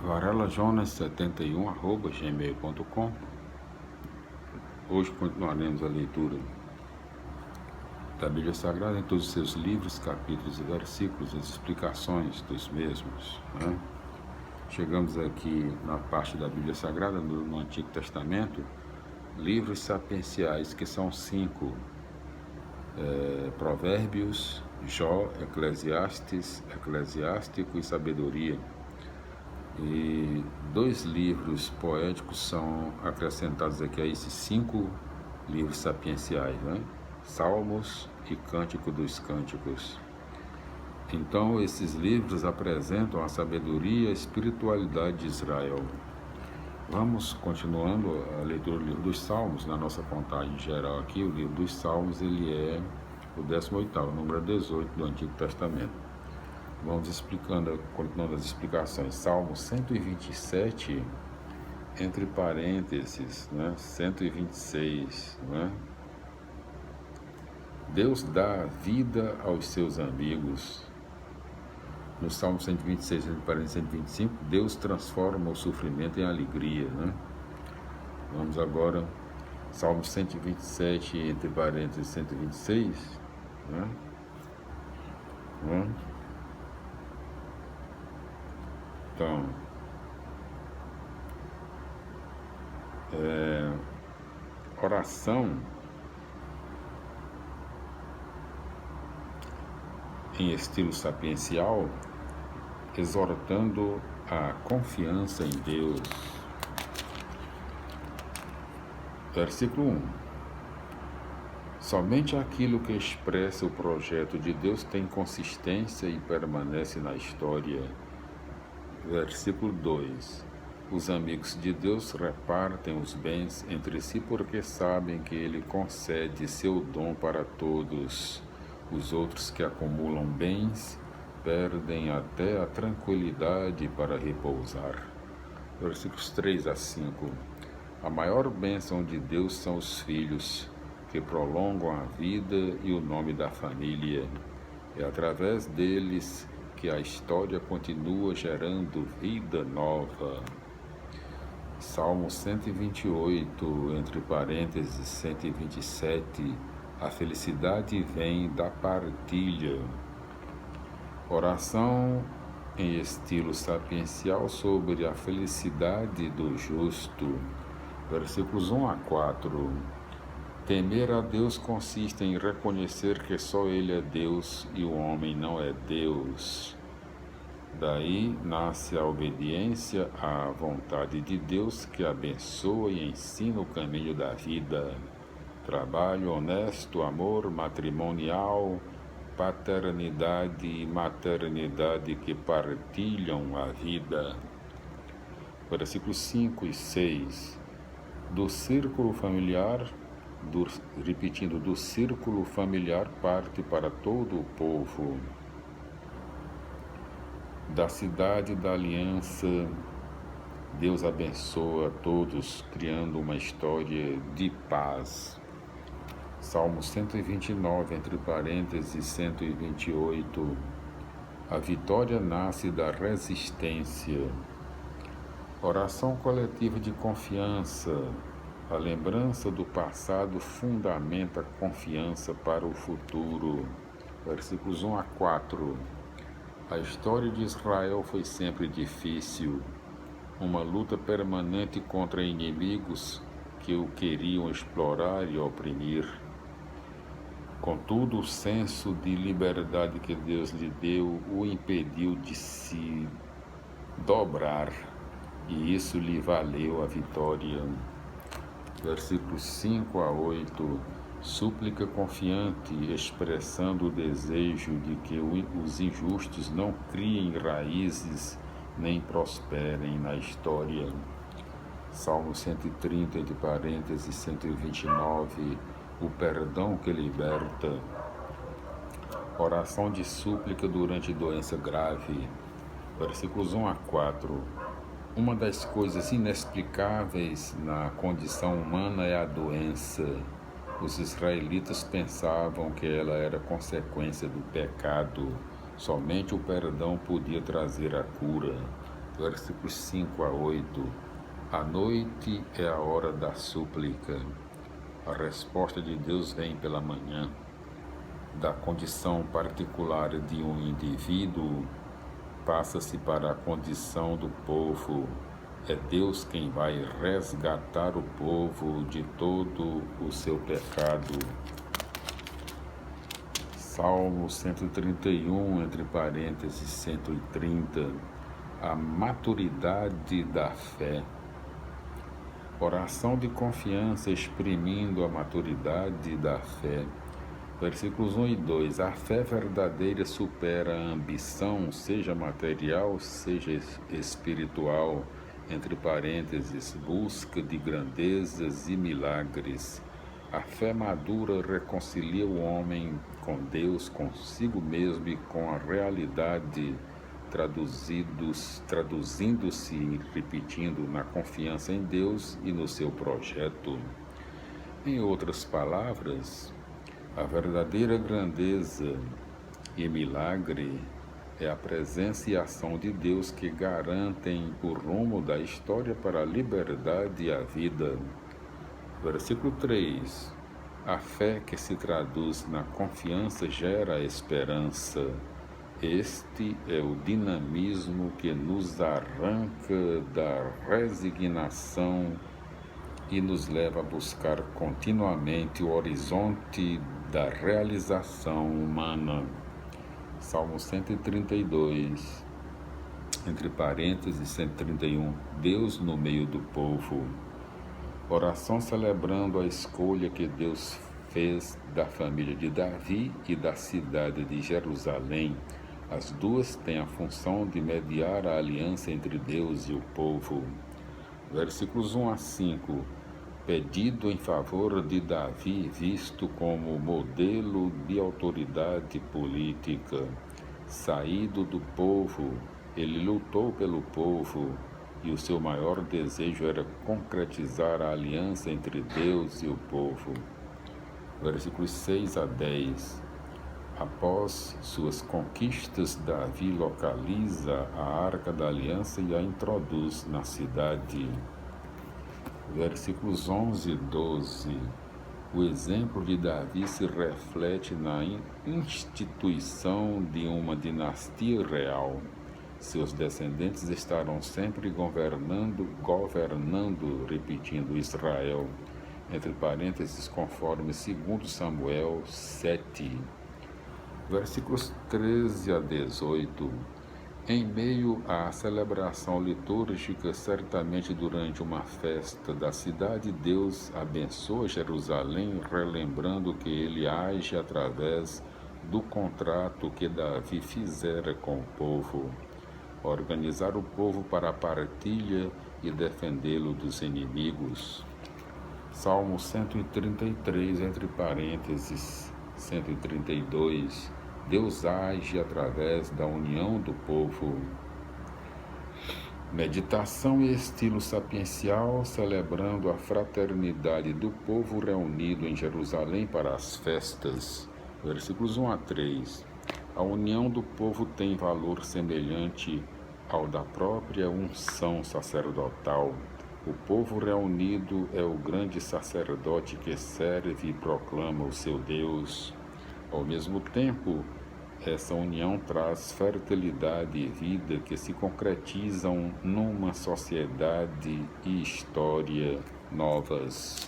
varelajonas71@gmail.com. Hoje continuaremos a leitura da Bíblia Sagrada em todos os seus livros, capítulos e versículos, as explicações dos mesmos, né? Chegamos aqui na parte da Bíblia Sagrada no Antigo Testamento, livros sapienciais, que são 5: Provérbios, Jó, Eclesiastes, Eclesiástico e Sabedoria. E 2 livros poéticos são acrescentados aqui a esses 5 livros sapienciais, né? Salmos e Cântico dos Cânticos. Então, esses livros apresentam a sabedoria e a espiritualidade de Israel. Vamos continuando a leitura do livro dos Salmos. Na nossa contagem geral aqui, o livro dos Salmos ele é o 18º, número 18 do Antigo Testamento. Vamos continuando as explicações. Salmo 127, entre parênteses, né? 126, né? Deus dá vida aos seus amigos. No Salmo 126, entre parênteses 125, Deus transforma o sofrimento em alegria, né? Vamos agora, Salmo 127, entre parênteses 126, né? Então, oração em estilo sapiencial, exortando a confiança em Deus. Versículo 1. Somente aquilo que expressa o projeto de Deus tem consistência e permanece na história. Versículo 2. Os amigos de Deus repartem os bens entre si porque sabem que Ele concede seu dom para todos. Os outros que acumulam bens perdem até a tranquilidade para repousar. Versículos 3 a 5. A maior bênção de Deus são os filhos, que prolongam a vida e o nome da família. É através deles que a história continua gerando vida nova. Salmo 128, entre parênteses 127, a felicidade vem da partilha. Oração em estilo sapiencial sobre a felicidade do justo. Versículos 1 a 4. Temer a Deus consiste em reconhecer que só Ele é Deus e o homem não é Deus. Daí nasce a obediência à vontade de Deus, que abençoa e ensina o caminho da vida. Trabalho honesto, amor matrimonial, paternidade e maternidade que partilham a vida. Versículos 5 e 6. Do círculo familiar, do círculo familiar parte para todo o povo. Da cidade da aliança, Deus abençoa a todos, criando uma história de paz. Salmo 129, entre parênteses 128. A vitória nasce da resistência. Oração coletiva de confiança. A lembrança do passado fundamenta a confiança para o futuro. Versículos 1 a 4. A história de Israel foi sempre difícil, uma luta permanente contra inimigos que o queriam explorar e oprimir. Contudo, o senso de liberdade que Deus lhe deu o impediu de se dobrar, e isso lhe valeu a vitória. Versículos 5 a 8. Súplica confiante, expressando o desejo de que os injustos não criem raízes nem prosperem na história. Salmo 130, entre parênteses 129. O perdão que liberta. Oração de súplica durante doença grave. Versículos 1 a 4. Uma das coisas inexplicáveis na condição humana é a doença. Os israelitas pensavam que ela era consequência do pecado. Somente o perdão podia trazer a cura. versículos 5 a 8. A noite é a hora da súplica. A resposta de Deus vem pela manhã. Da condição particular de um indivíduo, passa-se para a condição do povo. É Deus quem vai resgatar o povo de todo o seu pecado. Salmo 131, entre parênteses 130. A maturidade da fé. Oração de confiança exprimindo a maturidade da fé. Versículos 1 e 2. A fé verdadeira supera a ambição, seja material, seja espiritual, entre parênteses, busca de grandezas e milagres. A fé madura reconcilia o homem com Deus, consigo mesmo e com a realidade, traduzindo-se e repetindo na confiança em Deus e no seu projeto. Em outras palavras, a verdadeira grandeza e milagre é a presença e ação de Deus que garantem o rumo da história para a liberdade e a vida. Versículo 3. A fé que se traduz na confiança gera esperança. Este é o dinamismo que nos arranca da resignação e nos leva a buscar continuamente o horizonte da realização humana. Salmo 132, entre parênteses 131. Deus no meio do povo. Oração celebrando a escolha que Deus fez da família de Davi e da cidade de Jerusalém. As duas têm a função de mediar a aliança entre Deus e o povo. Versículos 1 a 5. Pedido em favor de Davi, visto como modelo de autoridade política. Saído do povo, ele lutou pelo povo, e o seu maior desejo era concretizar a aliança entre Deus e o povo. Versículos 6 a 10. Após suas conquistas, Davi localiza a Arca da Aliança e a introduz na cidade. Versículos 11 e 12. O exemplo de Davi se reflete na instituição de uma dinastia real. Seus descendentes estarão sempre governando, repetindo, Israel, entre parênteses, conforme 2 Samuel 7. Versículos 13 a 18. Em meio à celebração litúrgica, certamente durante uma festa da cidade, Deus abençoa Jerusalém, relembrando que ele age através do contrato que Davi fizera com o povo. Organizar o povo para a partilha e defendê-lo dos inimigos. Salmo 133, entre parênteses, 132. Deus age através da união do povo. Meditação e estilo sapiencial, celebrando a fraternidade do povo reunido em Jerusalém para as festas. Versículos 1 a 3. A união do povo tem valor semelhante ao da própria unção sacerdotal. O povo reunido é o grande sacerdote que serve e proclama o seu Deus. Ao mesmo tempo, essa união traz fertilidade e vida que se concretizam numa sociedade e história novas.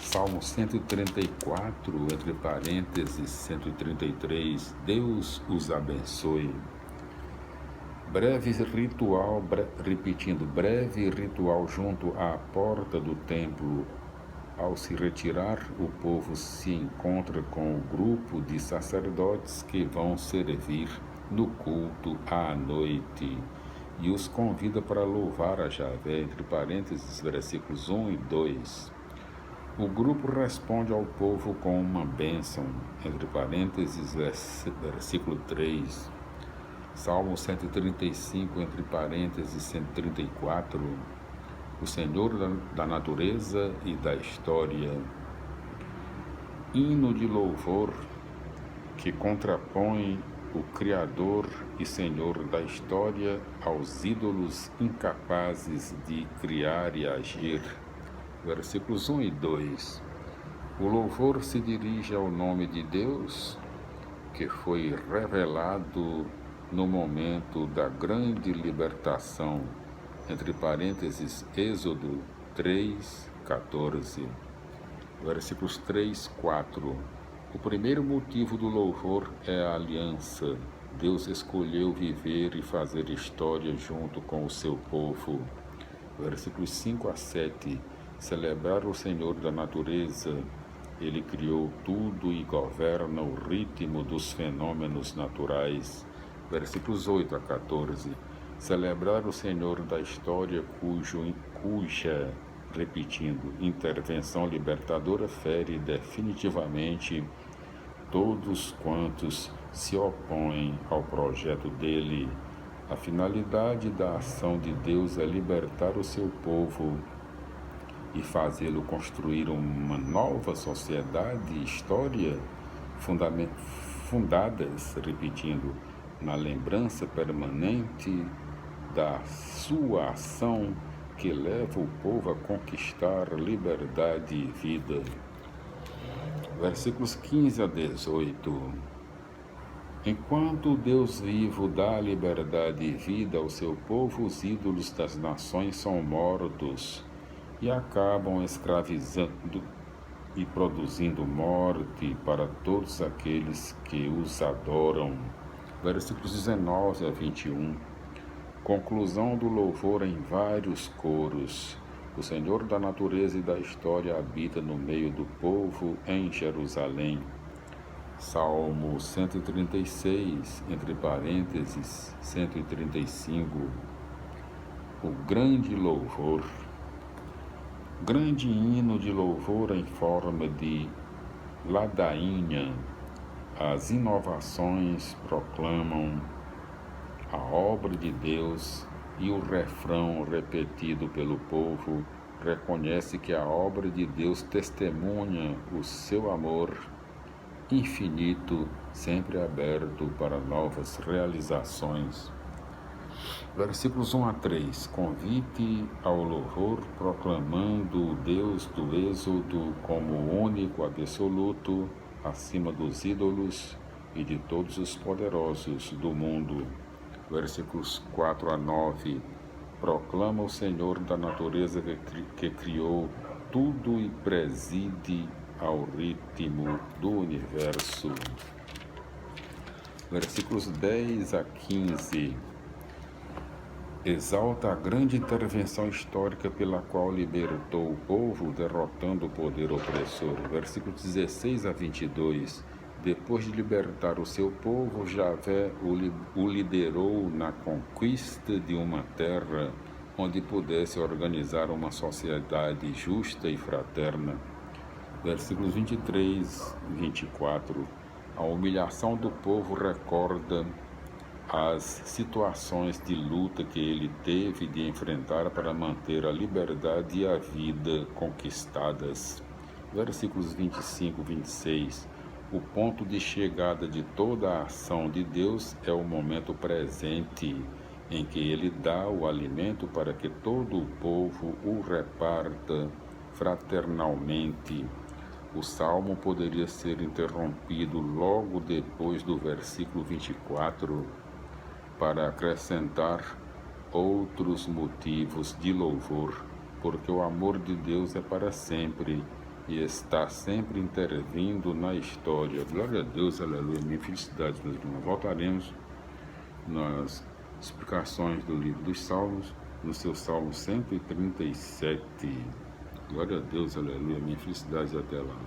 Salmo 134, entre parênteses 133. Deus os abençoe. Breve ritual junto à porta do templo. Ao se retirar, o povo se encontra com o grupo de sacerdotes que vão servir no culto à noite e os convida para louvar a Javé, entre parênteses, versículos 1 e 2. O grupo responde ao povo com uma bênção, entre parênteses, versículo 3. Salmo 135, entre parênteses, 134. O Senhor da natureza e da história. Hino de louvor que contrapõe o Criador e Senhor da história, aos ídolos incapazes de criar e agir. Versículos 1 e 2. O louvor se dirige ao nome de Deus, que foi revelado no momento da grande libertação, entre parênteses, Êxodo 3, 14. Versículos 3, 4. O primeiro motivo do louvor é a aliança. Deus escolheu viver e fazer história junto com o seu povo. Versículos 5 a 7. Celebrar o Senhor da natureza. Ele criou tudo e governa o ritmo dos fenômenos naturais. Versículos 8 a 14. Celebrar o Senhor da história cuja, repetindo, intervenção libertadora fere definitivamente todos quantos se opõem ao projeto dele. A finalidade da ação de Deus é libertar o seu povo e fazê-lo construir uma nova sociedade e história fundadas, repetindo, na lembrança permanente da sua ação que leva o povo a conquistar liberdade e vida. Versículos 15 a 18. Enquanto o Deus vivo dá liberdade e vida ao seu povo, os ídolos das nações são mortos e acabam escravizando e produzindo morte para todos aqueles que os adoram. Versículos 19 a 21. Conclusão do louvor em vários coros. O Senhor da natureza e da história habita no meio do povo em Jerusalém. Salmo 136, entre parênteses, 135. O grande louvor. Grande hino de louvor em forma de ladainha. As inovações proclamam a obra de Deus e o refrão repetido pelo povo reconhece que a obra de Deus testemunha o seu amor infinito, sempre aberto para novas realizações. Versículos 1 a 3. Convite ao louvor, proclamando o Deus do Êxodo como único, absoluto, acima dos ídolos e de todos os poderosos do mundo. Versículos 4 a 9. Proclama o Senhor da natureza que criou tudo e preside ao ritmo do universo. Versículos 10 a 15. Exalta a grande intervenção histórica pela qual libertou o povo, derrotando o poder opressor. Versículos 16 a 22. Depois de libertar o seu povo, Javé o liderou na conquista de uma terra onde pudesse organizar uma sociedade justa e fraterna. Versículos 23 e 24. A humilhação do povo recorda as situações de luta que ele teve de enfrentar para manter a liberdade e a vida conquistadas. Versículos 25 e 26. O ponto de chegada de toda a ação de Deus é o momento presente, em que ele dá o alimento para que todo o povo o reparta fraternalmente. O salmo poderia ser interrompido logo depois do versículo 24 para acrescentar outros motivos de louvor, porque o amor de Deus é para sempre e está sempre intervindo na história. Glória a Deus, aleluia, minha felicidade, meus irmãos. Voltaremos nas explicações do livro dos Salmos, no seu Salmo 137. Glória a Deus, aleluia, minha felicidade até lá.